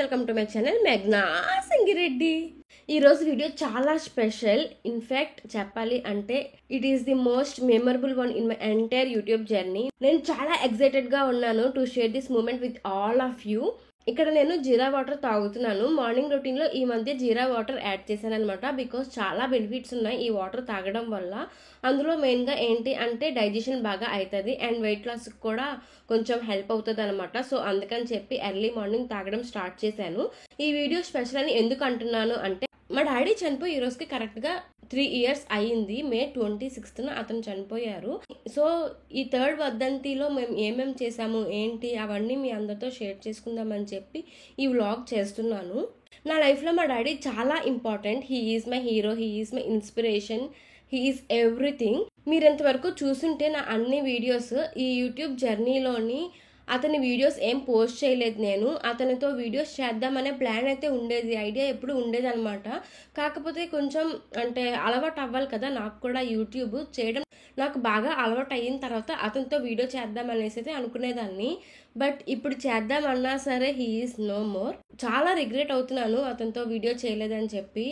Welcome to my channel మేఘ్నా సింగిరెడ్డి. ఈరోజు video చాలా స్పెషల్. ఇన్ఫ్యాక్ట్ చెప్పాలి అంటే it is the most memorable one in my entire YouTube journey. నేను చాలా ఎక్సైటెడ్గా ఉన్నాను to share this moment with all of you. ఇక్కడ నేను జీరా వాటర్ తాగుతున్నాను. మార్నింగ్ రొటీన్లో ఈ మధ్య జీరా వాటర్ యాడ్ చేశాను అనమాట. బికాస్ చాలా బెనిఫిట్స్ ఉన్నాయి ఈ వాటర్ తాగడం వల్ల. అందులో మెయిన్గా ఏంటి అంటే డైజెషన్ బాగా అవుతుంది అండ్ వెయిట్ లాస్కి కూడా కొంచెం హెల్ప్ అవుతుంది అనమాట. సో అందుకని చెప్పి ఎర్లీ మార్నింగ్ తాగడం స్టార్ట్ చేశాను. ఈ వీడియో స్పెషల్ అని ఎందుకు అంటున్నాను అంటే మా డాడీ చనిపోయి ఈ రోజుకి కరెక్ట్గా 3 years అయ్యింది. మే 26న అతను చనిపోయారు. సో ఈ థర్డ్ వర్ధంతిలో మేము ఏమేమి చేసాము ఏంటి అవన్నీ మీ అందరితో షేర్ చేసుకుందామని చెప్పి ఈ వ్లాగ్ చేస్తున్నాను. నా లైఫ్లో మా డాడీ చాలా important. He is my hero, he is my inspiration, he is everything. మీరు ఎంతవరకు చూసుంటే నా అన్ని వీడియోస్ ఈ యూట్యూబ్ జర్నీలోని అతని వీడియోస్ ఏం పోస్ట్ చేయలేదు. నేను అతనితో వీడియోస్ చేద్దామనే ప్లాన్ అయితే ఉండేది, ఐడియా ఎప్పుడు ఉండేది అనమాట. కాకపోతే కొంచెం అంటే అలవాటు అవ్వాలి కదా నాకు కూడా యూట్యూబ్ చేయడం. నాకు బాగా అలవాటు అయిన తర్వాత అతనితో వీడియో చేద్దాం అనేసి అయితే అనుకునేదాన్ని. బట్ ఇప్పుడు చేద్దామన్నా సరే హీ ఈజ్ నో మోర్. చాలా రిగ్రెట్ అవుతున్నాను అతనితో వీడియో చేయలేదని చెప్పి.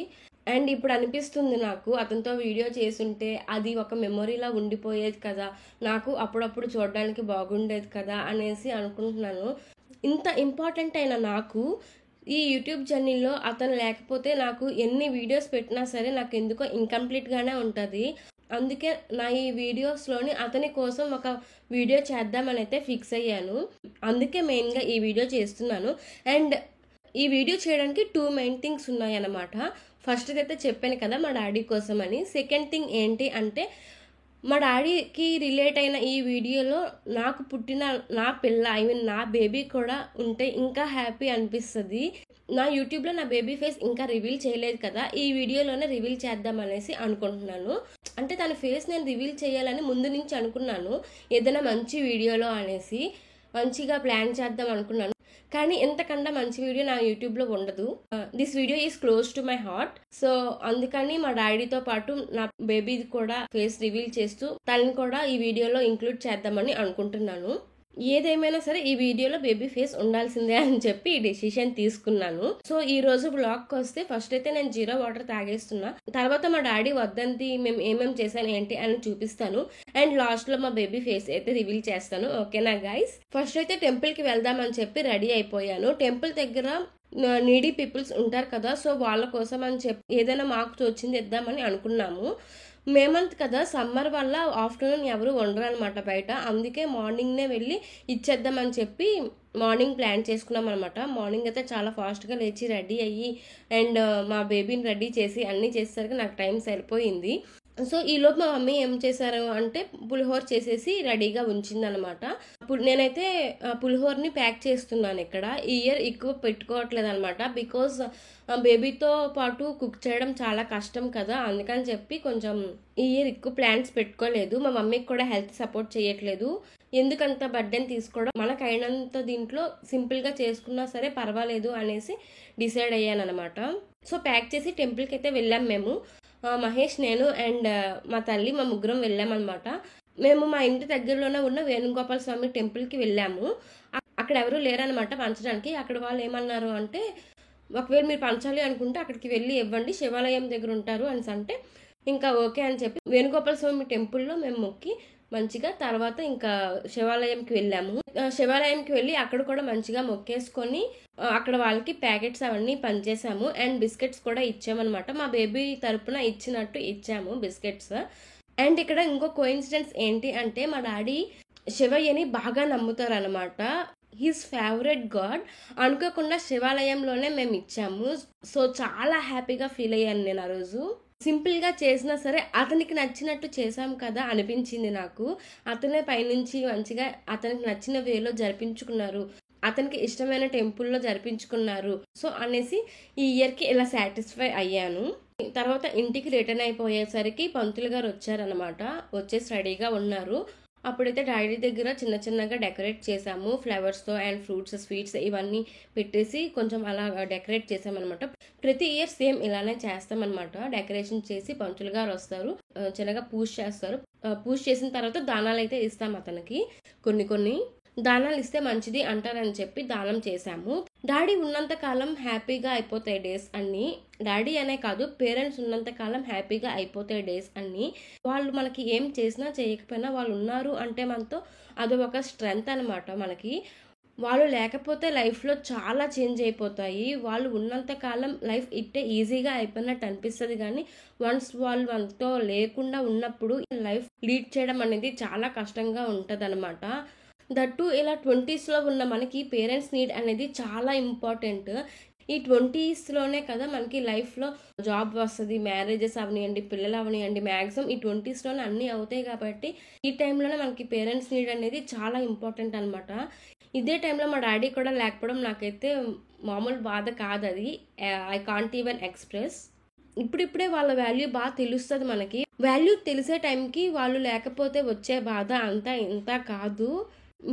అండ్ ఇప్పుడు అనిపిస్తుంది నాకు అతనితో వీడియో చేసుంటే అది ఒక మెమొరీలా ఉండిపోయేది కదా, నాకు అప్పుడప్పుడు చూడడానికి బాగుండేది కదా అనేసి అనుకుంటున్నాను. ఇంత ఇంపార్టెంట్ అయిన నాకు ఈ యూట్యూబ్ జర్నీలో అతను లేకపోతే నాకు ఎన్ని వీడియోస్ పెట్టినా సరే నాకు ఎందుకో ఇన్కంప్లీట్గానే ఉంటుంది. అందుకే నా ఈ వీడియోస్లోని అతని కోసం ఒక వీడియో చేద్దామని అయితే ఫిక్స్ అయ్యాను. అందుకే మెయిన్గా ఈ వీడియో చేస్తున్నాను. అండ్ ఈ వీడియో చేయడానికి 2 మెయిన్ థింగ్స్ ఉన్నాయి అన్నమాట. ఫస్ట్ అయితే చెప్పాను కదా మా డాడీ కోసం అని. సెకండ్ థింగ్ ఏంటి అంటే మా డాడీకి రిలేట్ అయిన ఈ వీడియోలో నాకు పుట్టిన నా పిల్ల నా బేబీ కూడా ఉంటే ఇంకా హ్యాపీ అనిపిస్తుంది. నా యూట్యూబ్లో నా బేబీ ఫేస్ ఇంకా రివీల్ చేయలేదు కదా, ఈ వీడియోలోనే రివీల్ చేద్దాం అనేసి అనుకుంటున్నాను. అంటే తన ఫేస్ నేను రివీల్ చేయాలని ముందు నుంచి అనుకున్నాను, ఏదైనా మంచి వీడియోలో అనేసి మంచిగా ప్లాన్ చేద్దాం అనుకున్నాను. కానీ ఎంతకన్నా మంచి వీడియో నా యూట్యూబ్లో ఉండదు. This video is close to my heart. So అందుకని మా డాడీతో పాటు నా బేబీది కూడా ఫేస్ రివీల్ చేస్తూ తనని కూడా ఈ వీడియోలో ఇంక్లూడ్ చేద్దామని అనుకుంటున్నాను. ఏదేమైనా సరే ఈ వీడియోలో బేబీ ఫేస్ ఉండాల్సిందే అని చెప్పి ఈ డెసిషన్ తీసుకున్నాను. సో ఈ రోజు బ్లాగ్కి వస్తే ఫస్ట్ అయితే నేను జీరా వాటర్ తాగేస్తున్నా. తర్వాత మా డాడీ వద్దంతి మేము ఏమేమి చేశాను ఏంటి అని చూపిస్తాను. అండ్ లాస్ట్ లో మా బేబీ ఫేస్ అయితే రివీల్ చేస్తాను. ఓకేనా గైస్? ఫస్ట్ అయితే టెంపుల్ కి వెళ్దామని చెప్పి రెడీ అయిపోయాను. టెంపుల్ దగ్గర నీడీ పీపుల్స్ ఉంటారు కదా, సో వాళ్ళ కోసం అని చెప్పి ఏదైనా మాకు తోచింది ఇద్దామని అనుకున్నాము. మేమంత్ కదా, సమ్మర్ వల్ల ఆఫ్టర్నూన్ ఎవరు ఉండరు అనమాట బయట. అందుకే మార్నింగ్నే వెళ్ళి ఇచ్చేద్దామని చెప్పి మార్నింగ్ ప్లాన్ చేసుకున్నాం అనమాట. మార్నింగ్ అయితే చాలా ఫాస్ట్గా లేచి రెడీ అయ్యి అండ్ మా బేబీని రెడీ చేసి అన్నీ చేసేసరికి నాకు టైం సరిపోయింది. సో ఈలోపు మా మమ్మీ ఏం చేశారు అంటే పులిహోర చేసేసి రెడీగా ఉంచింది అనమాట. నేనైతే పులిహోరని ప్యాక్ చేస్తున్నాను. ఇక్కడ ఈ ఇయర్ ఎక్కువ పెట్టుకోవట్లేదు అనమాట. బికాజ్ బేబీతో పాటు కుక్ చేయడం చాలా కష్టం కదా, అందుకని చెప్పి కొంచెం ఈ ఇయర్ ఎక్కువ ప్లాన్స్ పెట్టుకోలేదు. మా మమ్మీకి కూడా హెల్త్ సపోర్ట్ చేయట్లేదు. ఎందుకంత బర్డెన్ తీసుకోవడం, మనకైనంత దీంట్లో సింపుల్గా చేసుకున్నా సరే పర్వాలేదు అనేసి డిసైడ్ అయ్యాను అనమాట. సో ప్యాక్ చేసి టెంపుల్కి అయితే వెళ్ళాం మేము. మహేష్, నేను అండ్ మా తల్లి, మా ముగ్గురం వెళ్ళామన్నమాట. మేము మా ఇంటి దగ్గరలోనే ఉన్న వేణుగోపాల స్వామి టెంపుల్కి వెళ్ళాము. అక్కడ ఎవరు లేరనమాట పంచడానికి. అక్కడ వాళ్ళు ఏమన్నారు అంటే ఒకవేళ మీరు పంచాలి అనుకుంటే అక్కడికి వెళ్ళి ఇవ్వండి, శివాలయం దగ్గర ఉంటారు అని అంటే ఇంకా ఓకే అని చెప్పి వేణుగోపాల స్వామి టెంపుల్లో మేము మొక్కి మంచిగా తర్వాత ఇంకా శివాలయంకి వెళ్ళాము. శివాలయంకి వెళ్ళి అక్కడ కూడా మంచిగా మొక్కేసుకొని అక్కడ వాళ్ళకి ప్యాకెట్స్ అవన్నీ పనిచేసాము అండ్ బిస్కెట్స్ కూడా ఇచ్చామన్నమాట. మా బేబీ తరపున ఇచ్చినట్టు ఇచ్చాము బిస్కెట్స్. అండ్ ఇక్కడ ఇంకో కోఇన్సిడెన్స్ ఏంటి అంటే మా డాడీ శివయ్యని బాగా నమ్ముతారు అనమాట. His favourite God. అనుకోకుండా శివాలయంలోనే మేము ఇచ్చాము. సో చాలా హ్యాపీగా ఫీల్ అయ్యాను నేను ఆ రోజు. సింపుల్గా చేసినా సరే అతనికి నచ్చినట్టు చేశాం కదా అనిపించింది నాకు. అతనే పైనుంచి మంచిగా అతనికి నచ్చిన వేలో జరిపించుకున్నారు, అతనికి ఇష్టమైన టెంపుల్లో జరిపించుకున్నారు. సో అనేసి ఈ ఇయర్కి ఇలా సాటిస్ఫై అయ్యాను. తర్వాత ఇంటికి రిటర్న్ అయిపోయేసరికి పంతులు గారు వచ్చారనమాట. వచ్చేసి రెడీగా ఉన్నారు. అప్పుడైతే డాడీ దగ్గర చిన్న చిన్నగా డెకరేట్ చేసాము ఫ్లవర్స్తో అండ్ ఫ్రూట్స్, స్వీట్స్ ఇవన్నీ పెట్టేసి కొంచెం అలా డెకరేట్ చేసామన్నమాట. ప్రతి ఇయర్ సేమ్ ఇలానే చేస్తామన్నమాట. డెకరేషన్ చేసి పంతులు గారు వస్తారు, చిన్నగా పూజ చేస్తారు. పూజ చేసిన తర్వాత దానాలు అయితే ఇస్తాం అతనికి. కొన్ని దానాలు ఇస్తే మంచిది అంటారని చెప్పి దానం చేశాము. డాడీ ఉన్నంత కాలం హ్యాపీగా అయిపోతాయి డేస్ అన్నీ. డాడీ అనే కాదు, పేరెంట్స్ ఉన్నంత కాలం హ్యాపీగా అయిపోతాయి డేస్ అన్నీ. వాళ్ళు మనకి ఏం చేసినా చేయకపోయినా వాళ్ళు ఉన్నారు అంటే మనతో అది ఒక స్ట్రెంగ్త్ అనమాట మనకి. వాళ్ళు లేకపోతే లైఫ్లో చాలా చేంజ్ అయిపోతాయి. వాళ్ళు ఉన్నంత కాలం లైఫ్ ఇట్టే ఈజీగా అయిపోయినట్టు అనిపిస్తుంది, కానీ వన్స్ వాళ్ళు మనతో లేకుండా ఉన్నప్పుడు లైఫ్ లీడ్ చేయడం అనేది చాలా కష్టంగా ఉంటుంది అనమాట. దట్టు ఇలా 20స్లో ఉన్న మనకి పేరెంట్స్ నీడ్ అనేది చాలా ఇంపార్టెంట్. ఈ 20స్లోనే కదా మనకి లైఫ్లో జాబ్ వస్తుంది, మ్యారేజెస్ అవనివ్వండి, పిల్లలు అవనివ్వండి, మ్యాక్సిమం ఈ 20స్లోనే అన్నీ అవుతాయి. కాబట్టి ఈ టైంలోనే మనకి పేరెంట్స్ నీడ్ అనేది చాలా ఇంపార్టెంట్ అనమాట. ఇదే టైంలో మా డాడీ కూడా లేకపోవడం నాకైతే మామూలు బాధ కాదు. అది ఐ కాంట్ ఈవెన్ ఎక్స్ప్రెస్. ఇప్పుడిప్పుడే వాళ్ళ వాల్యూ బాగా తెలుస్తుంది మనకి. వాల్యూ తెలిసే టైంకి వాళ్ళు లేకపోతే వచ్చే బాధ అంతా ఇంత కాదు.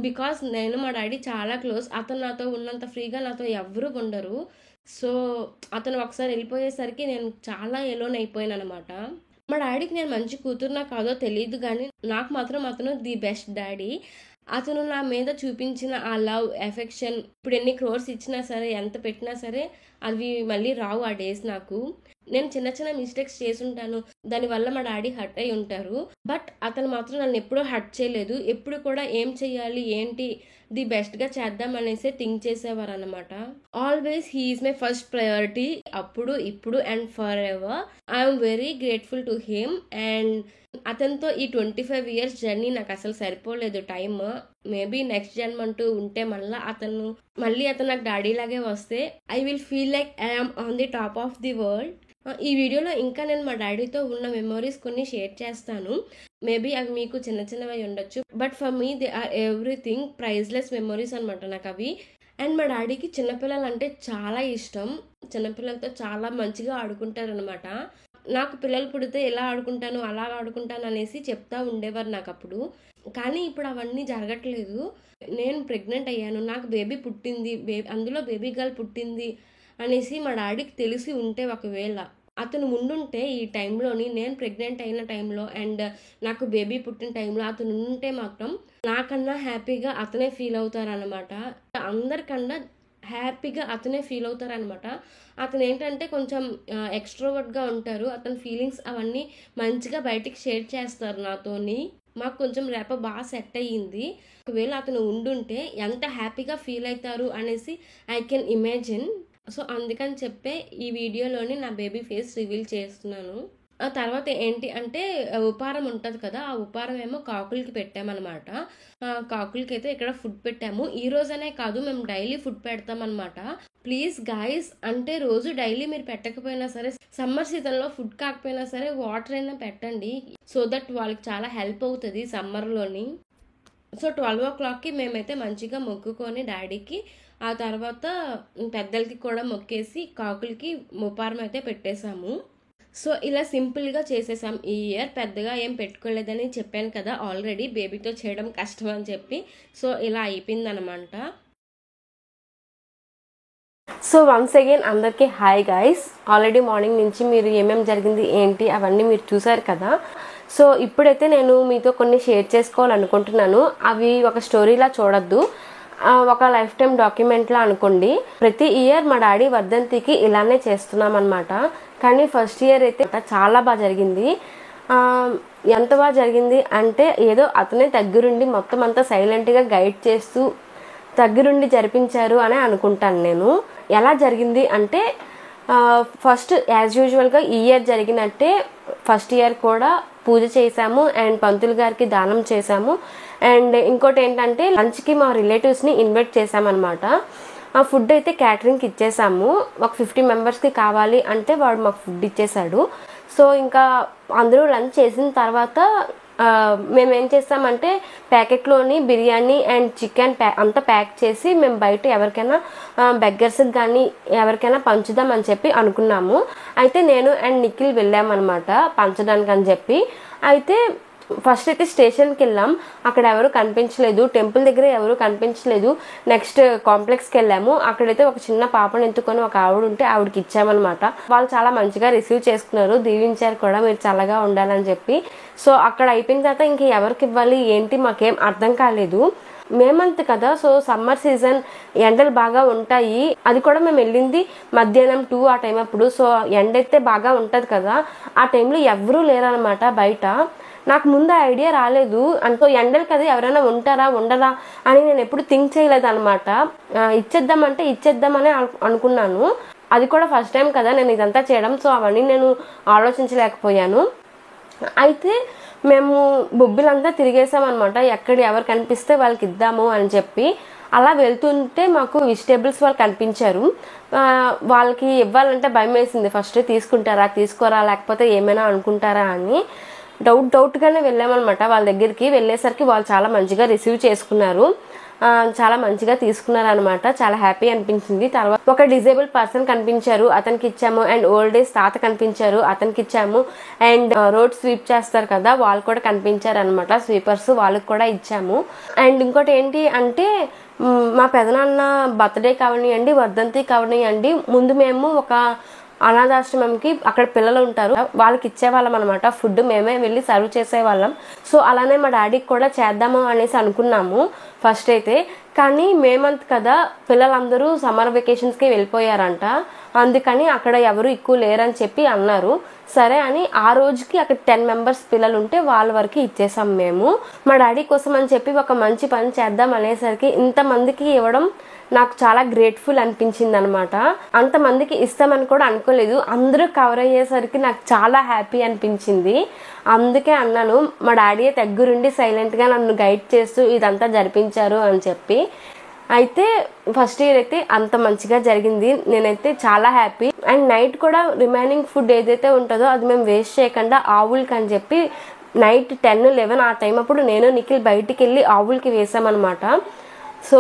బికాస్ నేను మా డాడీ చాలా క్లోజ్. అతను నాతో ఉన్నంత ఫ్రీగా నాతో ఎవ్వరూ ఉండరు. సో అతను ఒకసారి వెళ్ళిపోయేసరికి నేను చాలా ఎలోన్ అయిపోయాను అనమాట. మా డాడీకి నేను మంచి కూతురునా కాదో తెలియదు, కానీ నాకు మాత్రం అతను ది బెస్ట్ డాడీ. అతను నా మీద చూపించిన ఆ లవ్, ఎఫెక్షన్ ఇప్పుడు ఎన్ని క్రోర్స్ ఇచ్చినా సరే, ఎంత పెట్టినా సరే అవి మళ్ళీ రావు ఆ డేస్ నాకు. నేను చిన్న చిన్న మిస్టేక్స్ చేసి ఉంటాను, దానివల్ల మా డాడీ హర్ట్ అయి ఉంటారు. బట్ అతను మాత్రం నన్ను ఎప్పుడూ హర్ట్ చేయలేదు. ఎప్పుడు కూడా ఏం చెయ్యాలి, ఏంటి ది బెస్ట్గా చేద్దాం అనేసి థింక్ చేసేవారు అనమాట. Always he is my first priority. అప్పుడు, ఇప్పుడు and for ever I'm very grateful to him. And అతనితో ఈ 25 years జర్నీ నాకు అసలు సరిపోలేదు టైమ్. మేబీ నెక్స్ట్ జన్మ అంటూ ఉంటే మళ్ళీ అతను నాకు డాడీ లాగే వస్తే I will feel like I'm on the top of the world. ఈ వీడియోలో ఇంకా నేను మా డాడీతో ఉన్న మెమొరీస్ కొన్ని షేర్ చేస్తాను. మేబీ అవి మీకు చిన్న చిన్నవి ఉండొచ్చు, but for me they are everything priceless memories అనమాట నాకు అవి. అండ్ మా డాడీకి చిన్నపిల్లలు అంటే చాలా ఇష్టం. చిన్నపిల్లలతో చాలా మంచిగా ఆడుకుంటారు అనమాట. నాకు పిల్లలు పుడితే ఎలా ఆడుకుంటాను, అలా ఆడుకుంటాను అనేసి చెప్తా ఉండేవారు నాకు అప్పుడు. కానీ ఇప్పుడు అవన్నీ జరగట్లేదు. నేను ప్రెగ్నెంట్ అయ్యాను, నాకు బేబీ పుట్టింది, అందులో బేబీ గర్ల్ పుట్టింది అనేసి మా డాడీకి తెలిసి ఉంటే, ఒకవేళ అతను ఉండుంటే ఈ టైంలోని, నేను ప్రెగ్నెంట్ అయిన టైంలో అండ్ నాకు బేబీ పుట్టిన టైంలో అతను ఉంటే మాత్రం నాకన్నా హ్యాపీగా అతనే ఫీల్ అవుతారనమాట. అందరికన్నా హ్యాపీగా అతనే ఫీల్ అవుతారనమాట. అతను ఏంటంటే కొంచెం ఎక్స్ట్రోవర్ట్గా ఉంటారు. అతని ఫీలింగ్స్ అవన్నీ మంచిగా బయటికి షేర్ చేస్తారు నాతోని. మాకు కొంచెం రేప బాగా సెట్ అయ్యింది. ఒకవేళ అతను ఉండుంటే ఎంత హ్యాపీగా ఫీల్ అవుతారు అనేసి ఐ కెన్ ఇమాజిన్. సో అందుకని చెప్పే ఈ వీడియోలోని నా బేబీ ఫేస్ రివీల్ చేస్తున్నాను. ఆ తర్వాత ఏంటి అంటే ఉపారం ఉంటుంది కదా, ఆ ఉపారం ఏమో కాకులకి పెట్టామన్నమాట. కాకులకి అయితే ఇక్కడ ఫుడ్ పెట్టాము. ఈ రోజనే కాదు, మేము డైలీ ఫుడ్ పెడతామన్నమాట. ప్లీజ్ గాయస్, అంటే రోజు డైలీ మీరు పెట్టకపోయినా సరే, సమ్మర్ సీజన్లో ఫుడ్ కాకపోయినా సరే వాటర్ అయినా పెట్టండి. సో దట్ వాళ్ళకి చాలా హెల్ప్ అవుతుంది సమ్మర్లోని. సో 12 o'clockకి మేమైతే మంచిగా మొక్కుకొని డాడీకి, ఆ తర్వాత పెద్దలకి కూడా మొక్కేసి కాకులకి ఉపారం అయితే పెట్టేశాము. సో ఇలా సింపుల్గా చేసేసాం ఈ ఇయర్. పెద్దగా ఏం పెట్టుకోలేదని చెప్పాను కదా ఆల్రెడీ, బేబీతో చేయడం కష్టం అని చెప్పి. సో ఇలా అయిపోయింది అనమాట. సో వన్స్ అగైన్ అందరికీ హాయ్ గైస్. ఆల్రెడీ మార్నింగ్ నుంచి మీరు ఏమేమి జరిగింది ఏంటి అవన్నీ మీరు చూసారు కదా. సో ఇప్పుడైతే నేను మీతో కొన్ని షేర్ చేసుకోవాలనుకుంటున్నాను. అవి ఒక స్టోరీలా చూడొద్దు, ఒక లైఫ్ టైం డాక్యుమెంట్లా అనుకోండి. ప్రతి ఇయర్ మా డాడీ వర్ధంతికి ఇలానే చేస్తున్నాం అనమాట. కానీ ఫస్ట్ ఇయర్ అయితే చాలా బాగా జరిగింది. ఎంత బాగా జరిగింది అంటే ఏదో అతనే దగ్గరుండి మొత్తం అంతా సైలెంట్గా గైడ్ చేస్తూ దగ్గరుండి జరిపించారు అని అనుకుంటాను నేను. ఎలా జరిగింది అంటే ఫస్ట్ యాజ్ యూజువల్గా ఈ ఇయర్ జరిగినట్టే ఫస్ట్ ఇయర్ కూడా పూజ చేసాము అండ్ పంతులు గారికి దానం చేసాము. అండ్ ఇంకోటి ఏంటంటే లంచ్కి మా రిలేటివ్స్ని ఇన్వైట్ చేసామన్నమాట. ఆ ఫుడ్ అయితే క్యాటరింగ్కి ఇచ్చేసాము. ఒక 50 మెంబర్స్కి కావాలి అంటే వాడు మాకు ఫుడ్ ఇచ్చేసాడు. సో ఇంకా అందరూ లంచ్ చేసిన తర్వాత మేము ఏం చేస్తామంటే ప్యాకెట్లోని బిర్యానీ అండ్ చికెన్ అంతా ప్యాక్ చేసి మేము బయట ఎవరికైనా బెగ్గర్స్కి కానీ ఎవరికైనా పంచుదాం అని చెప్పి అనుకున్నాము. అయితే నేను అండ్ నిఖిల్ వెళ్ళామన్నమాట పంచడానికి అని చెప్పి. అయితే ఫస్ట్ అయితే స్టేషన్కి వెళ్ళాం, అక్కడ ఎవరు కనిపించలేదు. టెంపుల్ దగ్గర ఎవరు కనిపించలేదు. నెక్స్ట్ కాంప్లెక్స్కి వెళ్ళాము, అక్కడైతే ఒక చిన్న పాపను ఎత్తుకొని ఒక ఆవిడ ఉంటే ఆవిడకి ఇచ్చామన్నమాట. వాళ్ళు చాలా మంచిగా రిసీవ్ చేసుకున్నారు, దీవించారు కూడా, మీరు చల్లగా ఉండాలని చెప్పి. సో అక్కడ అయిపోయిన తర్వాత ఇంక ఎవరికి ఇవ్వాలి ఏంటి మాకేం అర్థం కాలేదు. మే మంత్ కదా, సో సమ్మర్ సీజన్, ఎండలు బాగా ఉంటాయి. అది కూడా మేము వెళ్ళింది మధ్యాహ్నం 2 ఆ టైం అప్పుడు. సో ఎండ అయితే బాగా ఉంటుంది కదా, ఆ టైంలో ఎవరూ లేరనమాట బయట. నాకు ముందు ఐడియా రాలేదు, అంటే ఎండలు కదా ఎవరైనా ఉంటారా ఉండరా అని నేను ఎప్పుడు థింక్ చేయలేదు అనమాట. ఇచ్చేద్దామని అనుకున్నాను. అది కూడా ఫస్ట్ టైం కదా నేను ఇదంతా చేయడం, సో అవన్నీ నేను ఆలోచించలేకపోయాను. అయితే మేము బొబ్బిలంతా తిరిగేసామన్నమాట. ఎవరు కనిపిస్తే వాళ్ళకి ఇద్దాము అని చెప్పి. అలా వెళ్తుంటే మాకు వెజిటేబుల్స్ వాళ్ళు కనిపించారు. వాళ్ళకి ఇవ్వాలంటే భయం వేసింది. ఫస్ట్ తీసుకోరా లేకపోతే ఏమైనా అనుకుంటారా అని డౌట్గానే వెళ్ళామన్నమాట. వాళ్ళ దగ్గరికి వెళ్ళేసరికి వాళ్ళు చాలా మంచిగా రిసీవ్ చేసుకున్నారు, చాలా మంచిగా తీసుకున్నారు అనమాట. చాలా హ్యాపీ అనిపించింది. తర్వాత ఒక డిజేబుల్ పర్సన్ కనిపించారు, అతనికి ఇచ్చాము. అండ్ ఓల్డ్ ఏజ్ తాత కనిపించారు, అతనికి ఇచ్చాము. అండ్ రోడ్ స్వీప్ చేస్తారు కదా, వాళ్ళు కూడా కనిపించారు అనమాట, స్వీపర్స్, వాళ్ళకి కూడా ఇచ్చాము. అండ్ ఇంకోటి ఏంటి అంటే మా పెదనాన్న బర్త్డే కావనియండి, వర్ధంతి కావనియండి, ముందు మేము ఒక అనాథాశ్రమంకి అక్కడ పిల్లలు ఉంటారు, వాళ్ళకి ఇచ్చేవాళ్ళం అనమాట. ఫుడ్ మేమే వెళ్ళి సర్వ్ చేసేవాళ్ళం. సో అలానే మా డాడీకి కూడా చేద్దాము అనేసి అనుకున్నాము ఫస్ట్ అయితే. కానీ మే మంత్ కదా, పిల్లలందరూ సమ్మర్ వెకేషన్స్కి వెళ్ళిపోయారంట. అందుకని అక్కడ ఎవరు ఎక్కువ లేరని చెప్పి అన్నారు. సరే అని ఆ రోజుకి అక్కడ 10 మెంబర్స్ పిల్లలు ఉంటే వాళ్ళ వరకు ఇచ్చేసాం మేము. మా డాడీ కోసం అని చెప్పి ఒక మంచి పని చేద్దాం అనేసరికి ఇంతమందికి ఇవ్వడం నాకు చాలా గ్రేట్ఫుల్ అనిపించింది అనమాట. అంతమందికి ఇస్తామని కూడా అనుకోలేదు. అందరూ కవర్ అయ్యేసరికి నాకు చాలా హ్యాపీ అనిపించింది. అందుకే అన్నాను, మా డాడీ దగ్గరుండి సైలెంట్గా నన్ను గైడ్ చేస్తూ ఇదంతా జరిపించారు అని చెప్పి. అయితే ఫస్ట్ ఇయర్ అయితే అంత మంచిగా జరిగింది, నేనైతే చాలా హ్యాపీ. అండ్ నైట్ కూడా రిమైనింగ్ ఫుడ్ ఏదైతే ఉంటుందో అది మేము వేస్ట్ చేయకుండా ఆవులకి అని చెప్పి నైట్ 10-11 ఆ టైం అప్పుడు నేను నిఖిల్ బయటికి వెళ్ళి ఆవులకి వేసామన్నమాట. సో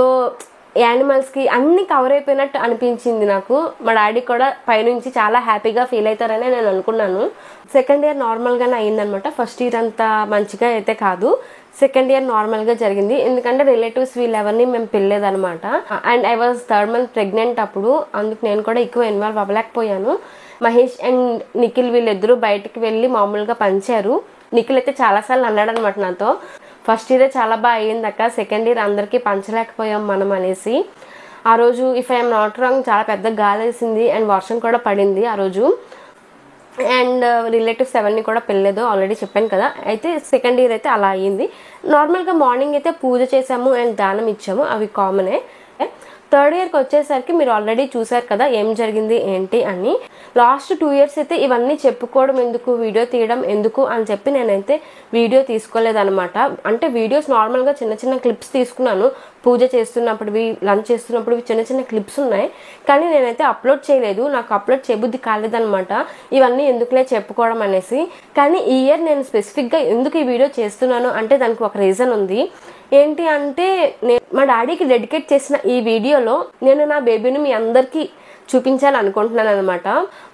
యానిమల్స్కి అన్ని కవర్ అయిపోయినట్టు అనిపించింది నాకు. మా డాడీ కూడా పైనుంచి చాలా హ్యాపీగా ఫీల్ అవుతారని నేను అనుకున్నాను. సెకండ్ ఇయర్ నార్మల్గానే అయ్యిందనమాట. ఫస్ట్ ఇయర్ అంత మంచిగా అయితే కాదు, సెకండ్ ఇయర్ నార్మల్గా జరిగింది. ఎందుకంటే రిలేటివ్స్ వీళ్ళెవరిని మేము పిల్లలేదనమాట. And I was 3rd month pregnant అప్పుడు, అందుకు నేను కూడా ఎక్కువ ఇన్వాల్వ్ అవ్వలేకపోయాను. మహేష్ అండ్ నిఖిల్ వీళ్ళిద్దరూ బయటకు వెళ్ళి మామూలుగా పంచారు. నిఖిల్ అయితే చాలాసార్లు అన్నాడు అనమాట నాతో, ఫస్ట్ ఇయర్ చాలా బాగా అయ్యిందక్క, సెకండ్ ఇయర్ అందరికీ పంచలేకపోయాం మనం అనేసి. ఆ రోజు ఇఫ్ ఐఎమ్ నాట్ రాంగ్ చాలా పెద్ద గాలి వేసింది అండ్ వర్షం కూడా పడింది ఆ రోజు. అండ్ రిలేటివ్స్ ఎవరిని కూడా పిల్లలేదు, ఆల్రెడీ చెప్పాను కదా. అయితే సెకండ్ ఇయర్ అయితే అలా అయ్యింది. నార్మల్గా మార్నింగ్ అయితే పూజ చేసాము అండ్ దానం ఇచ్చాము, అవి కామనే. థర్డ్ ఇయర్కి వచ్చేసరికి మీరు ఆల్రెడీ చూసారు కదా ఏం జరిగింది ఏంటి అని. లాస్ట్ 2 years అయితే ఇవన్నీ చెప్పుకోవడం ఎందుకు, వీడియో తీయడం ఎందుకు అని చెప్పి నేనైతే వీడియో తీసుకోలేదనమాట. అంటే వీడియోస్ నార్మల్గా చిన్న చిన్న క్లిప్స్ తీసుకున్నాను, పూజ చేస్తున్నప్పుడువి, లంచ్ చేస్తున్నప్పుడు చిన్న చిన్న క్లిప్స్ ఉన్నాయి. కానీ నేనైతే అప్లోడ్ చేయలేదు, నాకు అప్లోడ్ చేయబుద్ధి కాలేదనమాట, ఇవన్నీ ఎందుకులే చెప్పుకోవడం అనేసి. కానీ ఈ ఇయర్ నేను స్పెసిఫిక్గా ఎందుకు ఈ వీడియో చేస్తున్నాను అంటే దానికి ఒక రీజన్ ఉంది. ఏంటి అంటే మా డాడీకి డెడికేట్ చేసిన ఈ వీడియోలో నేను నా బేబీని మీ అందరికీ చూపించాలనుకుంటున్నాను అనమాట.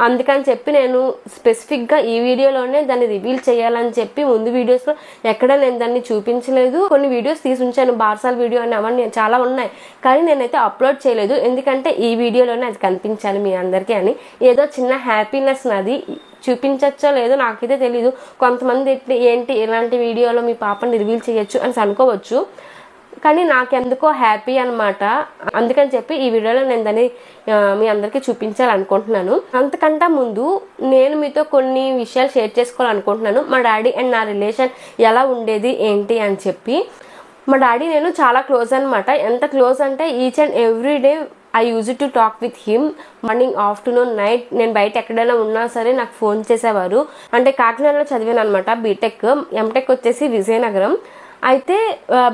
అందుకని చెప్పి నేను స్పెసిఫిక్గా ఈ వీడియోలోనే దాన్ని రివీల్ చేయాలని చెప్పి ముందు వీడియోస్లో ఎక్కడ నేను దాన్ని చూపించలేదు. కొన్ని వీడియోస్ తీసి ఉంచాను, బార్సాల్ వీడియో అని అవన్నీ చాలా ఉన్నాయి, కానీ నేనైతే అప్లోడ్ చేయలేదు. ఎందుకంటే ఈ వీడియోలోనే అది కనిపించాలి మీ అందరికీ అని. ఏదో చిన్న హ్యాపీనెస్ నాది, చూపించచ్చో లేదో నాకైతే తెలీదు. కొంతమంది ఏంటి ఇలాంటి వీడియోలో మీ పాపని రివీల్ చేయొచ్చు అని అనుకోవచ్చు, కానీ నాకెందుకో హ్యాపీ అనమాట. అందుకని చెప్పి ఈ వీడియోలో నేను దాన్ని మీ అందరికీ చూపించాలనుకుంటున్నాను. అంతకంటే ముందు నేను మీతో కొన్ని విషయాలు షేర్ చేసుకోవాలనుకుంటున్నాను. మా డాడీ అండ్ నా రిలేషన్ ఎలా ఉండేది ఏంటి అని చెప్పి. మా డాడీ నేను చాలా క్లోజ్ అనమాట. ఎంత క్లోజ్ అంటే each and every day I use to talk with him. Morning, afternoon, night నేను బయట ఎక్కడైనా ఉన్నా సరే నాకు ఫోన్ చేసేవారు. అంటే కాకినాడలో చదివాను అనమాట బీటెక్, ఎంటెక్ వచ్చేసి విజయనగరం. అయితే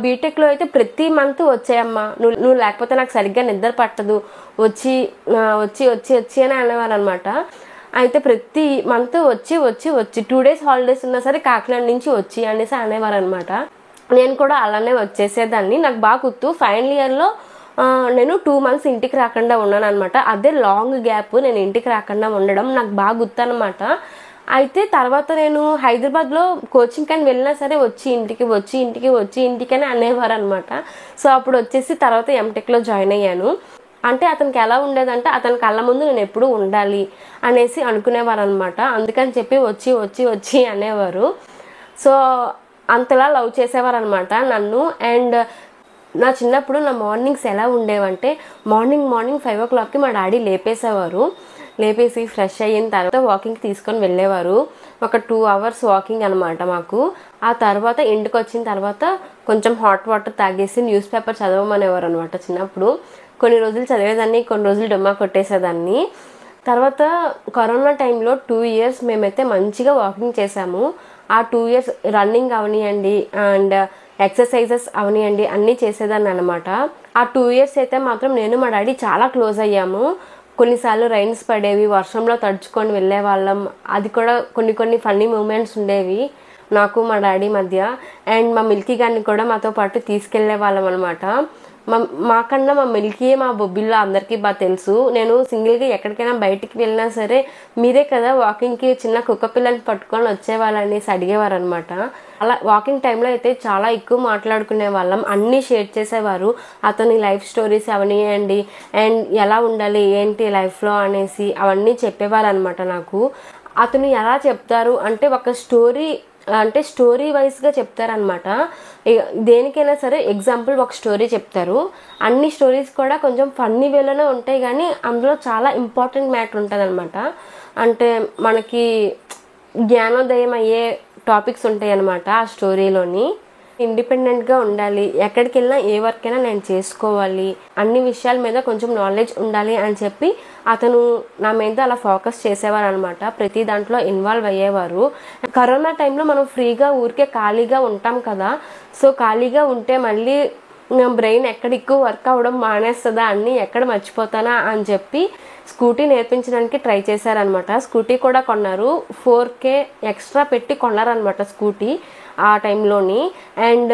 బీటెక్లో అయితే ప్రతి మంత్ వచ్చాయమ్మా, నువ్వు లేకపోతే నాకు సరిగ్గా నిద్ర పట్టదు, వచ్చి వచ్చి వచ్చి వచ్చి అని అనేవారు అనమాట. అయితే ప్రతి మంత్ వచ్చి 2 days హాలిడేస్ ఉన్నా సరే కాకినాడ నుంచి వచ్చి అనేసి అనేవారు అనమాట. నేను కూడా అలానే వచ్చేసేదాన్ని. నాకు బాగా గుర్తు, ఫైనల్ ఇయర్లో నేను 2 months ఇంటికి రాకుండా ఉన్నాను అనమాట. అదే లాంగ్ గ్యాప్ నేను ఇంటికి రాకుండా ఉండడం నాకు బాగా గుర్తు అనమాట. అయితే తర్వాత నేను హైదరాబాద్లో కోచింగ్ అని వెళ్ళినా సరే వచ్చి ఇంటికి అని అనేవారు అనమాట. సో అప్పుడు వచ్చేసి తర్వాత ఎంటెక్లో జాయిన్ అయ్యాను. అంటే అతనికి ఎలా ఉండేదంటే అతని కళ్ళ ముందు నేను ఎప్పుడూ ఉండాలి అనేసి అనుకునేవారు అనమాట. అందుకని చెప్పి వచ్చి అనేవారు. సో అంతలా లవ్ చేసేవారు అనమాట నన్ను. అండ్ నా చిన్నప్పుడు నా మార్నింగ్స్ ఎలా ఉండేవంటే మార్నింగ్ 5 o'clockకి మా డాడీ లేపేసేవారు. లేపేసి ఫ్రెష్ అయిన తర్వాత వాకింగ్కి తీసుకొని వెళ్ళేవారు. ఒక 2 hours వాకింగ్ అనమాట మాకు. ఆ తర్వాత ఇంటికి వచ్చిన తర్వాత కొంచెం హాట్ వాటర్ తాగేసి న్యూస్ పేపర్ చదవమనేవారు అనమాట. చిన్నప్పుడు కొన్ని రోజులు చదివేదాన్ని, కొన్ని రోజులు డొమ్మా కొట్టేసేదాన్ని. తర్వాత కరోనా టైంలో 2 years మేమైతే మంచిగా వాకింగ్ చేసాము. ఆ 2 years రన్నింగ్ అవనియండి అండ్ ఎక్సర్సైజెస్ అవనియండి అన్నీ చేసేదాన్ని అనమాట. ఆ 2 years అయితే మాత్రం నేను మా డాడీ చాలా క్లోజ్ అయ్యాము. కొన్నిసార్లు రైన్స్ పడేవి, వర్షంలో తడుచుకొని వెళ్ళే వాళ్ళం. అది కూడా కొన్ని ఫన్నీ మూమెంట్స్ ఉండేవి నాకు మా డాడీ మధ్య. అండ్ మా మిల్కీ గారిని కూడా మాతో పాటు తీసుకెళ్లే వాళ్ళం అనమాట. మాకన్నా మా మిల్కీయే మా బొబ్బిల్లో అందరికీ బాగా తెలుసు. నేను సింగిల్గా ఎక్కడికైనా బయటికి వెళ్ళినా సరే మీరే కదా వాకింగ్కి చిన్న కుక్క పిల్లని పట్టుకొని వచ్చేవాళ్ళనేసి అడిగేవారు అనమాట. అలా వాకింగ్ టైంలో అయితే చాలా ఎక్కువ మాట్లాడుకునే వాళ్ళం, అన్నీ షేర్ చేసేవారు. అతని లైఫ్ స్టోరీస్ అవనియండి అండ్ ఎలా ఉండాలి ఏంటి లైఫ్లో అనేసి అవన్నీ చెప్పేవారు అనమాట నాకు. అతను ఎలా చెప్తారు అంటే ఒక స్టోరీ వైజ్గా చెప్తారనమాట. దేనికైనా సరే ఎగ్జాంపుల్ ఒక స్టోరీ చెప్తారు. అన్ని స్టోరీస్ కూడా కొంచెం ఫన్నీ వేలోనే ఉంటాయి కానీ అందులో చాలా ఇంపార్టెంట్ మ్యాటర్ ఉంటుంది అనమాట. అంటే మనకి జ్ఞానోదయం అయ్యే టాపిక్స్ ఉంటాయి అన్నమాట ఆ స్టోరీలోని. ఇండిపెండెంట్గా ఉండాలి, ఎక్కడికి వెళ్ళినా ఏ వర్క్ అయినా నేను చేసుకోవాలి, అన్ని విషయాల మీద కొంచెం నాలెడ్జ్ ఉండాలి అని చెప్పి అతను నా మీద అలా ఫోకస్ చేసేవారు అనమాట. ప్రతి దాంట్లో ఇన్వాల్వ్ అయ్యేవారు. కరోనా టైంలో మనం ఫ్రీగా ఊరికే ఖాళీగా ఉంటాం కదా, సో ఖాళీగా ఉంటే మళ్ళీ నా బ్రెయిన్ ఎక్కడ ఎక్కువ వర్క్ అవ్వడం మానేస్తుందా, అన్నీ ఎక్కడ మర్చిపోతానా అని చెప్పి స్కూటీ నేర్పించడానికి ట్రై చేశారనమాట. స్కూటీ కూడా కొన్నారు, 4K ఎక్స్ట్రా పెట్టి కొన్నారనమాట స్కూటీ ఆ టైంలోని. అండ్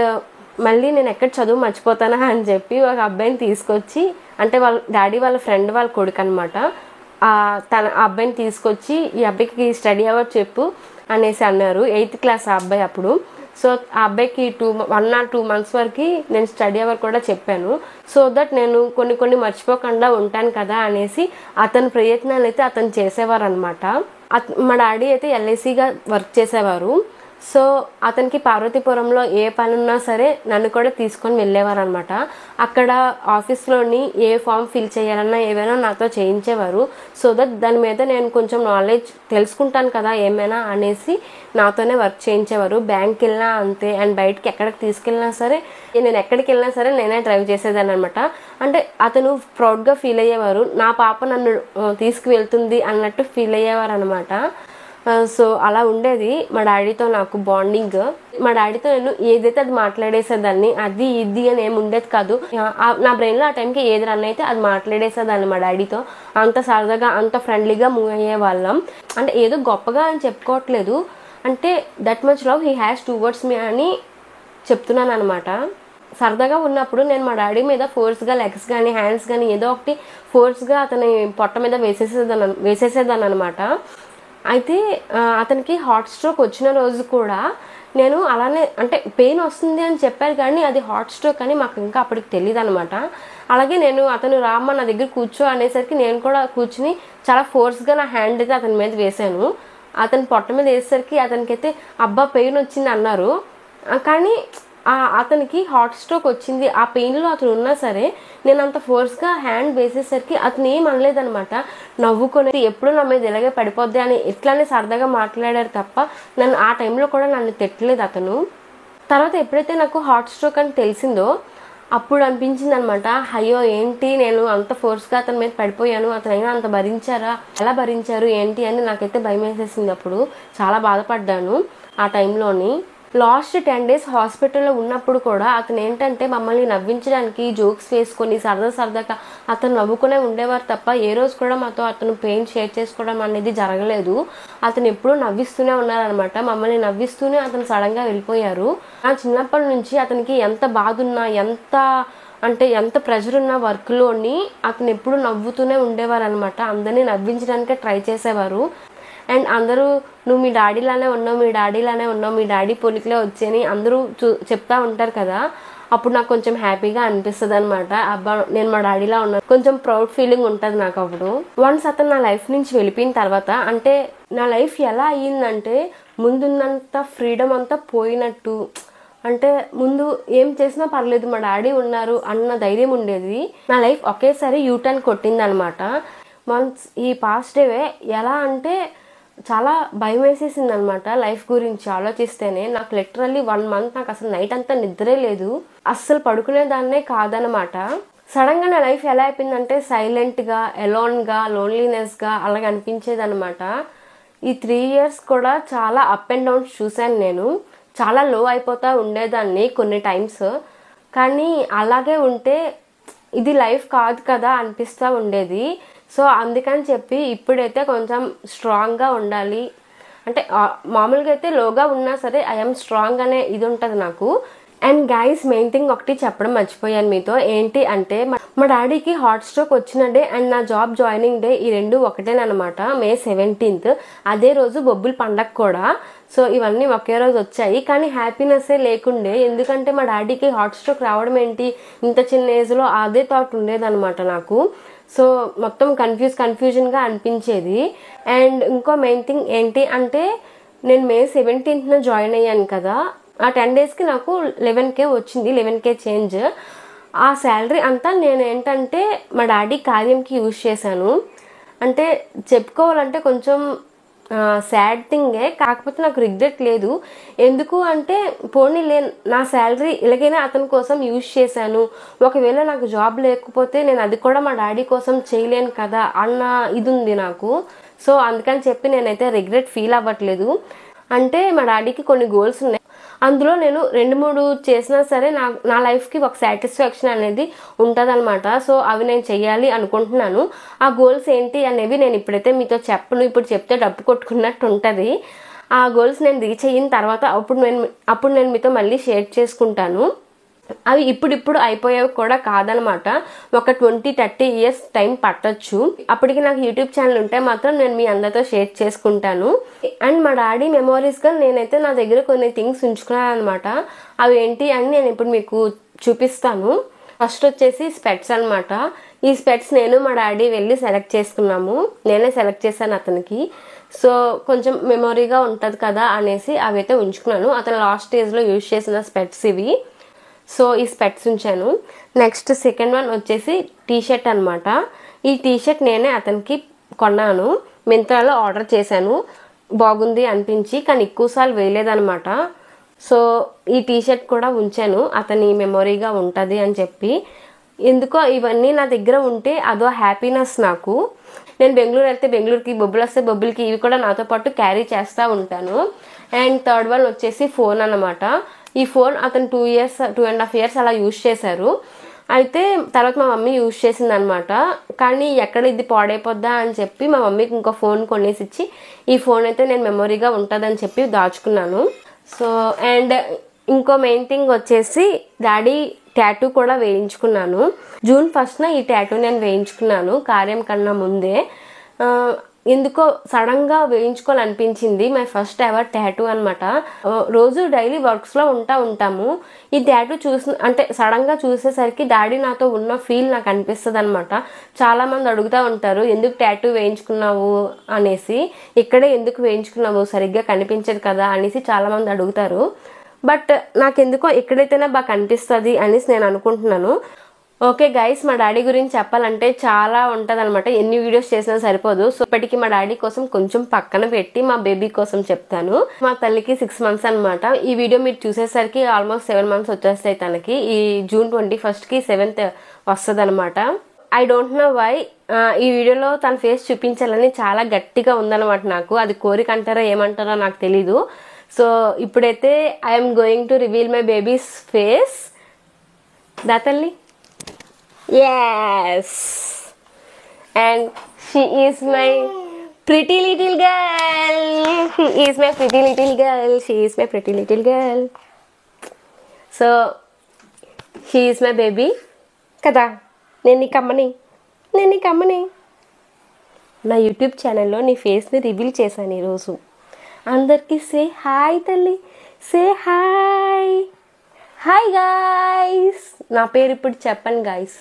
మళ్ళీ నేను ఎక్కడ చదువు మర్చిపోతానా అని చెప్పి ఒక అబ్బాయిని తీసుకొచ్చి, అంటే వాళ్ళ డాడీ వాళ్ళ ఫ్రెండ్ వాళ్ళ కొడుకు అనమాట, ఆ అబ్బాయిని తీసుకొచ్చి ఈ అబ్బాయికి స్టడీ అవర్ చెప్పు అనేసి అన్నారు. 8th class ఆ అబ్బాయి అప్పుడు. సో ఆ అబ్బాయికి 1 or 2 months వరకు నేను స్టడీ అవర్ కూడా చెప్పాను. సో దట్ నేను కొన్ని మర్చిపోకుండా ఉంటాను కదా అనేసి అతని ప్రయత్నాలు అయితే అతను చేసేవారు అనమాట. మా డాడీ అయితే LICగా వర్క్ చేసేవారు. సో అతనికి పార్వతీపురంలో ఏ పని ఉన్నా సరే నన్ను కూడా తీసుకొని వెళ్ళేవారు అనమాట. అక్కడ ఆఫీస్లోని ఏ ఫామ్ ఫిల్ చేయాలన్నా ఏవైనా నాతో చేయించేవారు. సో దట్ దాని మీద నేను కొంచెం నాలెడ్జ్ తెలుసుకుంటాను కదా ఏమైనా అనేసి నాతోనే వర్క్ చేయించేవారు. బ్యాంక్కి వెళ్ళినా అంతే, అండ్ బయటకి ఎక్కడికి తీసుకెళ్ళినా సరే, నేను ఎక్కడికి వెళ్ళినా సరే నేనే డ్రైవ్ చేసేదాన్ని అనమాట. అంటే అతను ప్రౌడ్గా ఫీల్ అయ్యేవారు, నా పాప నన్ను తీసుకువెళ్తుంది అన్నట్టు ఫీల్ అయ్యేవారు అనమాట. సో అలా ఉండేది మా డాడీతో నాకు బాండింగ్. మా డాడీతో నేను ఏదైతే అది మాట్లాడేసేదాన్ని, అది ఇది అని ఏమి ఉండేది కాదు. నా బ్రెయిన్లో ఆ టైంకి ఏది రన్ అయితే అది మాట్లాడేసేదాన్ని మా డాడీతో. అంత సరదాగా అంత ఫ్రెండ్లీగా మూవ్ అయ్యే వాళ్ళం. అంటే ఏదో గొప్పగా అని చెప్పుకోవట్లేదు, అంటే that much love he has towards me అని చెప్తున్నాను అనమాట. సరదాగా ఉన్నప్పుడు నేను మా డాడీ మీద ఫోర్స్గా లెగ్స్ కానీ హ్యాండ్స్ కానీ ఏదో ఒకటి ఫోర్స్గా అతని పొట్ట మీద వేసేసేదాన్ని అనమాట. అయితే అతనికి హార్ట్ స్ట్రోక్ వచ్చిన రోజు కూడా నేను అలానే, అంటే పెయిన్ వస్తుంది అని చెప్పారు కానీ అది హార్ట్ స్ట్రోక్ అని మాకు ఇంకా అప్పటికి తెలియదు అనమాట. అలాగే నేను అతను రామ్మ నా దగ్గర కూర్చో అనేసరికి నేను కూడా కూర్చుని చాలా ఫోర్స్గా నా హ్యాండ్ అయితే అతని మీద వేసాను. అతని పొట్ట మీద వేసేసరికి అతనికైతే అబ్బా పెయిన్ వచ్చింది అన్నారు. కానీ అతనికి హార్ట్ స్ట్రోక్ వచ్చింది, ఆ పెయిన్లో అతను ఉన్నా సరే నేను అంత ఫోర్స్గా హ్యాండ్ వేసేసరికి అతను ఏం అనలేదనమాట. నవ్వుకొని ఎప్పుడు నా మీద ఇలాగే పడిపోద్ది అని ఇట్లానే సరదాగా మాట్లాడారు తప్ప నన్ను ఆ టైంలో కూడా నన్ను తిట్టలేదు అతను. తర్వాత ఎప్పుడైతే నాకు హార్ట్ స్ట్రోక్ అని తెలిసిందో అప్పుడు అనిపించింది అనమాట, అయ్యో ఏంటి నేను అంత ఫోర్స్గా అతని మీద పడిపోయాను, అతనైనా అంత భరించారా, ఎలా భరించారు ఏంటి అని నాకైతే భయం వేసేసింది. అప్పుడు చాలా బాధపడ్డాను ఆ టైంలోని. లాస్ట్ 10 days హాస్పిటల్లో ఉన్నప్పుడు కూడా అతను ఏంటంటే మమ్మల్ని నవ్వించడానికి జోక్స్ వేసుకొని సరదాగా అతను నవ్వుకునే ఉండేవారు తప్ప ఏ రోజు కూడా మాతో అతను పెయిన్ షేర్ చేసుకోవడం అనేది జరగలేదు. అతను ఎప్పుడూ నవ్విస్తూనే ఉన్నారనమాట. మమ్మల్ని నవ్విస్తూనే అతను సడన్గా వెళ్ళిపోయారు. నా చిన్నప్పటి నుంచి అతనికి ఎంత బాధ ఉన్నా, ఎంత ప్రెషర్ ఉన్న వర్క్లోని అతను ఎప్పుడు నవ్వుతూనే ఉండేవారు అనమాట. అందరినీ నవ్వించడానికే ట్రై చేసేవారు. అండ్ అందరూ నువ్వు మీ డాడీలానే ఉన్నావు, మీ డాడీ పోలికలే వచ్చాయని అందరూ చెప్తా ఉంటారు కదా. అప్పుడు నాకు కొంచెం హ్యాపీగా అనిపిస్తుంది అనమాట. అబ్బా నేను మా డాడీలా ఉన్నాను, కొంచెం ప్రౌడ్ ఫీలింగ్ ఉంటుంది నాకు అప్పుడు. వన్స్ అతను నా లైఫ్ నుంచి వెళ్ళిపోయిన తర్వాత, అంటే నా లైఫ్ ఎలా అయ్యిందంటే ముందున్నంత ఫ్రీడమ్ అంతా పోయినట్టు, అంటే ముందు ఏం చేసినా పర్లేదు మా డాడీ ఉన్నారు అన్న ధైర్యం ఉండేది. నా లైఫ్ ఒకేసారి యూటర్న్ కొట్టింది అనమాట. వన్స్ ఈ పాస్ట్ డే ఎలా అంటే చాలా భయం వేసేసింది అనమాట. లైఫ్ గురించి ఆలోచిస్తేనే నాకు లిటరల్లీ 1 month నాకు అసలు నైట్ అంతా నిద్రే లేదు, అస్సలు పడుకునేదాన్నే కాదనమాట. సడన్గా నా లైఫ్ ఎలా అయిపోయిందంటే సైలెంట్గా, ఎలోన్గా, లోన్లీనెస్గా అలాగ అనిపించేది అనమాట. ఈ 3 years కూడా చాలా అప్ అండ్ డౌన్స్ చూశాను నేను. చాలా లో అయిపోతూ ఉండేదాన్ని కొన్ని టైమ్స్. కానీ అలాగే ఉంటే ఇది లైఫ్ కాదు కదా అనిపిస్తూ ఉండేది. సో అందుకని చెప్పి ఇప్పుడైతే కొంచెం స్ట్రాంగ్గా ఉండాలి అంటే మామూలుగా అయితే లోగా ఉన్నా సరే ఐఎమ్ స్ట్రాంగ్ అనే ఇది ఉంటుంది నాకు. అండ్ గైస్ మెయిన్ థింగ్ ఒకటి చెప్పడం మర్చిపోయాను మీతో. ఏంటి అంటే మా డాడీకి హార్ట్ స్ట్రోక్ వచ్చిన డే అండ్ నా జాబ్ జాయినింగ్ డే ఈ రెండు ఒకటేనమాట. May 17th అదే రోజు బొబ్బుల పండగ కూడా. సో ఇవన్నీ ఒకే రోజు వచ్చాయి. కానీ హ్యాపీనెస్సే లేకుండే. ఎందుకంటే మా డాడీకి హార్ట్ స్ట్రోక్ రావడం ఏంటి ఇంత చిన్న ఏజ్లో, అదే థాట్ ఉండేదన్నమాట నాకు. సో మొత్తం కన్ఫ్యూజన్గా అనిపించేది. అండ్ ఇంకో మెయిన్ థింగ్ ఏంటి అంటే నేను May 17th జాయిన్ అయ్యాను కదా, ఆ 10 daysకి నాకు 11K వచ్చింది, 11K చేంజ్. ఆ శాలరీ అంతా నేను ఏంటంటే మా డాడీ కార్యంకి యూజ్ చేశాను. అంటే చెప్పుకోవాలంటే కొంచెం సాడ్ థింగే, కాకపోతే నాకు రిగ్రెట్ లేదు. ఎందుకు అంటే పోనీలే నా శాలరీ ఇలాగైనా అతని కోసం యూజ్ చేశాను, ఒకవేళ నాకు జాబ్ లేకపోతే నేను అది కూడా మా డాడీ కోసం చేయలేను కదా అన్న ఇది ఉంది నాకు. సో అందుకని చెప్పి నేనైతే రిగ్రెట్ ఫీల్ అవ్వట్లేదు. అంటే మా డాడీకి కొన్ని గోల్స్ ఉన్నాయి, అందులో నేను 2-3 చేసినా సరే నా లైఫ్కి ఒక సాటిస్ఫాక్షన్ అనేది ఉంటుంది అనమాట. సో అవి నేను చెయ్యాలి అనుకుంటున్నాను. ఆ గోల్స్ ఏంటి అనేవి నేను ఇప్పుడైతే మీతో చెప్పను, ఇప్పుడు చెప్తే డబ్బు కొట్టుకున్నట్టు ఉంటుంది. ఆ గోల్స్ నేను రీచ్ అయిన తర్వాత అప్పుడు నేను మీతో మళ్ళీ షేర్ చేసుకుంటాను. అవి ఇప్పుడు అయిపోయేవి కూడా కాదనమాట. ఒక 20-30 years టైం పట్టొచ్చు. అప్పటికి నాకు యూట్యూబ్ ఛానల్ ఉంటే మాత్రం నేను మీ అందరితో షేర్ చేసుకుంటాను. అండ్ మా డాడీ మెమోరీస్గా నేనైతే నా దగ్గర కొన్ని థింగ్స్ ఉంచుకున్నాను అనమాట. అవి ఏంటి అని నేను ఇప్పుడు మీకు చూపిస్తాను. ఫస్ట్ వచ్చేసి స్పెట్స్ అనమాట. ఈ స్పెట్స్ నేను మా డాడీ వెళ్ళి సెలెక్ట్ చేసుకున్నాము. నేనే సెలెక్ట్ చేశాను అతనికి. సో కొంచెం మెమొరీగా ఉంటుంది కదా అనేసి అవి అయితే ఉంచుకున్నాను. అతను లాస్ట్ స్టేజ్లో యూజ్ చేసిన స్పెట్స్ ఇవి. సో ఈ స్పెట్స్ ఉంచాను. నెక్స్ట్ సెకండ్ వన్ వచ్చేసి టీషర్ట్ అనమాట. ఈ టీషర్ట్ నేనే అతనికి కొన్నాను, మింత్రాలో ఆర్డర్ చేశాను. బాగుంది అనిపించి, కానీ ఎక్కువసార్లు వేయలేదనమాట. సో ఈ టీషర్ట్ కూడా ఉంచాను అతని మెమొరీగా ఉంటుంది అని చెప్పి. ఎందుకో ఇవన్నీ నా దగ్గర ఉంటే అదో హ్యాపీనెస్ నాకు. నేను బెంగళూరు వెళ్తే బెంగళూరుకి, బొబ్బులు వస్తే బొబ్బులకి ఇవి కూడా నాతో పాటు క్యారీ చేస్తూ ఉంటాను. అండ్ థర్డ్ వన్ వచ్చేసి ఫోన్ అనమాట. ఈ ఫోన్ అతను 2.5 years అలా యూజ్ చేశారు. అయితే తర్వాత మా మమ్మీ యూజ్ చేసింది అనమాట. కానీ ఎక్కడ ఇది పాడైపోద్దా అని చెప్పి మా మమ్మీకి ఇంకో ఫోన్ కొనేసి ఇచ్చి ఈ ఫోన్ అయితే నేను మెమొరీగా ఉంటుందని చెప్పి దాచుకున్నాను. సో అండ్ ఇంకో మెయిన్ థింగ్ వచ్చేసి డాడీ టాటూ కూడా వేయించుకున్నాను. June 1st ఈ టాటూ నేను వేయించుకున్నాను కార్యం కన్నా ముందే. ఎందుకో సడన్గా వేయించుకోవాలనిపించింది. మై ఫస్ట్ ఎవర్ టాటూ అనమాట. రోజు డైలీ వర్క్స్లో ఉంటాము. ఈ టాటూ అంటే సడన్గా చూసేసరికి డాడీ నాతో ఉన్న ఫీల్ నాకు అనిపిస్తుంది అనమాట. చాలామంది అడుగుతూ ఉంటారు ఎందుకు టాటూ వేయించుకున్నావు అనేసి. ఇక్కడే ఎందుకు వేయించుకున్నావు, సరిగ్గా కనిపించదు కదా అనేసి చాలామంది అడుగుతారు. బట్ నాకెందుకో ఎక్కడైతేనే బాగా కనిపిస్తుంది అనేసి నేను అనుకుంటున్నాను. ఓకే గైస్, మా డాడీ గురించి చెప్పాలంటే చాలా ఉంటుంది అనమాట. ఎన్ని వీడియోస్ చేసినా సరిపోదు. సో ఇప్పటికి మా డాడీ కోసం కొంచెం పక్కన పెట్టి మా బేబీ కోసం చెప్తాను. మా తల్లికి 6 months అనమాట. ఈ వీడియో మీరు చూసేసరికి ఆల్మోస్ట్ 7 months వచ్చేస్తాయి తనకి. ఈ June 21st 7th వస్తుంది అనమాట. ఐ డోంట్ నో వై ఈ వీడియోలో తన ఫేస్ చూపించాలని చాలా గట్టిగా ఉందన్నమాట నాకు. అది కోరిక అంటారో ఏమంటారో నాకు తెలీదు. సో ఇప్పుడైతే I'm going to reveal my baby's face. దా తల్లి. Yes, and she is my pretty little girl. She is my pretty little girl. She is my pretty little girl. So she is my baby. కదా నేను నీకు అమ్మని నా YouTube ఛానల్లో నీ ఫేస్ని రివీల్ చేశాను ఈరోజు. అందరికీ సే హాయ్ తల్లి, సే హాయ్. హాయ్ గాయ్స్, నా పేరు ఇప్పుడు చెప్పండి గాయ్స్.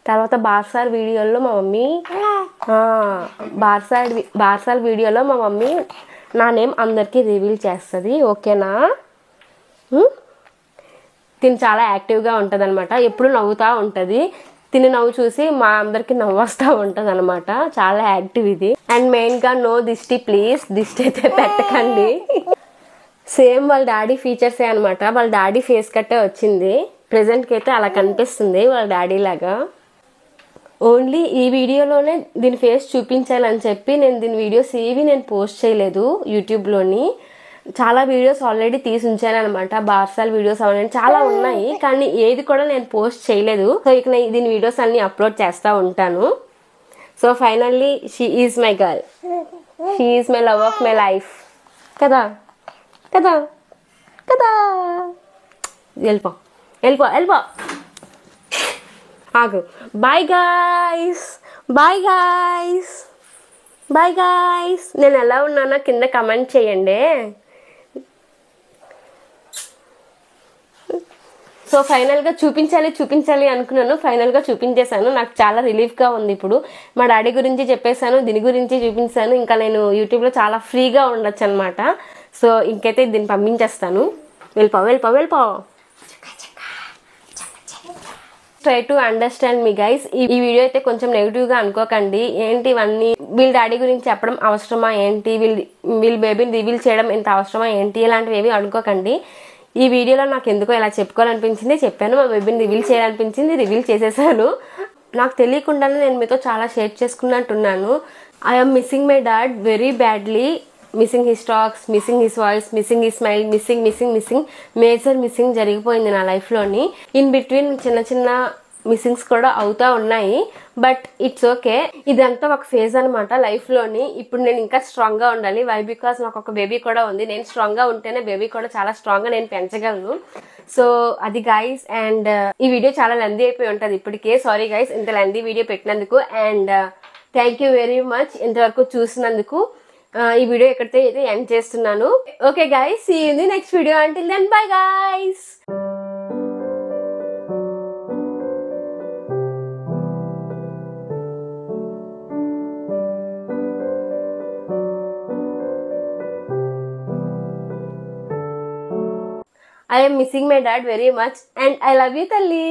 తర్వాత బార్సార్ వీడియోలో మా మమ్మీ బార్సార్ వీడియోలో మా మమ్మీ నా నేమ్ అందరికీ రివీల్ చేస్తుంది. ఓకేనా? తిని చాలా యాక్టివ్గా ఉంటుంది అనమాట. ఎప్పుడు నవ్వుతూ ఉంటుంది. తిని నవ్వు చూసి మా అందరికి నవ్వు వస్తూ ఉంటుంది అనమాట. చాలా యాక్టివ్ ఇది. అండ్ మెయిన్గా నో దిష్టి ప్లీజ్, దిష్టి అయితే పెట్టకండి. సేమ్ వాళ్ళ డాడీ ఫీచర్సే అనమాట. వాళ్ళ డాడీ ఫేస్ కట్టే వచ్చింది. ప్రెజెంట్కి అయితే అలా కనిపిస్తుంది వాళ్ళ డాడీ లాగా. ఓన్లీ ఈ వీడియోలోనే దీని ఫేస్ చూపించాలని చెప్పి నేను దీని వీడియోస్ ఏవి నేను పోస్ట్ చేయలేదు యూట్యూబ్లోని. చాలా వీడియోస్ ఆల్రెడీ తీసి ఉంచాను అనమాట. బార్సాల్ వీడియోస్ అవన్నీ చాలా ఉన్నాయి, కానీ ఏది కూడా నేను పోస్ట్ చేయలేదు. సో ఇక నేను దీని వీడియోస్ అన్ని అప్లోడ్ చేస్తూ ఉంటాను. So finally she is my girl, she is my love of my life. కదా కదా కదా. వెళ్ళిపో వెళ్ళిపో వెళ్ళిపో, ఆగు. Bye guys, bye guys, bye guys. నేను ఎలా ఉన్నానో కింద కమెంట్ చేయండి. సో ఫైనల్గా చూపించాలి అనుకున్నాను. ఫైనల్గా చూపించేశాను. నాకు చాలా రిలీఫ్గా ఉంది ఇప్పుడు. మా డాడీ గురించి చెప్పేశాను, దీని గురించి చూపించాను. ఇంకా నేను యూట్యూబ్లో చాలా ఫ్రీగా ఉండొచ్చు అనమాట. సో ఇంకైతే దీన్ని పంపించేస్తాను. వెళ్ళిపో వెళ్ళిపో వెళ్ళిపో. Try to understand me guys. ఈ వీడియో అయితే కొంచెం నెగిటివ్గా అనుకోకండి. ఏంటి ఇవన్నీ, వీళ్ళ డాడీ గురించి చెప్పడం అవసరమా ఏంటి, వీళ్ళ బేబీని రివీల్ చేయడం ఎంత అవసరమా ఏంటి, ఇలాంటివి ఏవి అనుకోకండి. ఈ వీడియోలో నాకు ఎందుకో ఇలా చెప్పుకోవాలనిపించింది, చెప్పాను. మా బేబీని రివీల్ చేయాలనిపించింది, రివీల్ చేసేసాను. నాకు తెలియకుండానే నేను మీతో చాలా షేర్ చేసుకున్నట్టున్నాను. I'm missing my dad very badly. Missing his talks, missing his voice, missing his smile, missing major missing జరిగిపోయింది నా లైఫ్లోని. ఇన్ బిట్వీన్ చిన్న మిస్సింగ్స్ కూడా అవుతా ఉన్నాయి. But it's okay. ఇదంతా ఒక ఫేజ్ అనమాట లైఫ్లోని. ఇప్పుడు నేను ఇంకా స్ట్రాంగ్గా ఉండాలి. వై బికాస్ నాకు ఒక బేబీ కూడా ఉంది. నేను స్ట్రాంగ్గా ఉంటేనే బేబీ కూడా చాలా స్ట్రాంగ్గా నేను పెంచగలను. సో అది గైస్. అండ్ ఈ వీడియో చాలా లెందీ అయిపోయి ఉంటుంది ఇప్పటికే. సారీ గైస్ ఇంత లెందీ వీడియో పెట్టినందుకు. And thank you very much ఇంతవరకు చూసినందుకు. ఈ వీడియో ఎక్కడితో అయితే ఎండ్ చేస్తున్నాను. Okay guys, see you in the next video. Until then bye guys. I am missing my dad very much and I love you, Talli.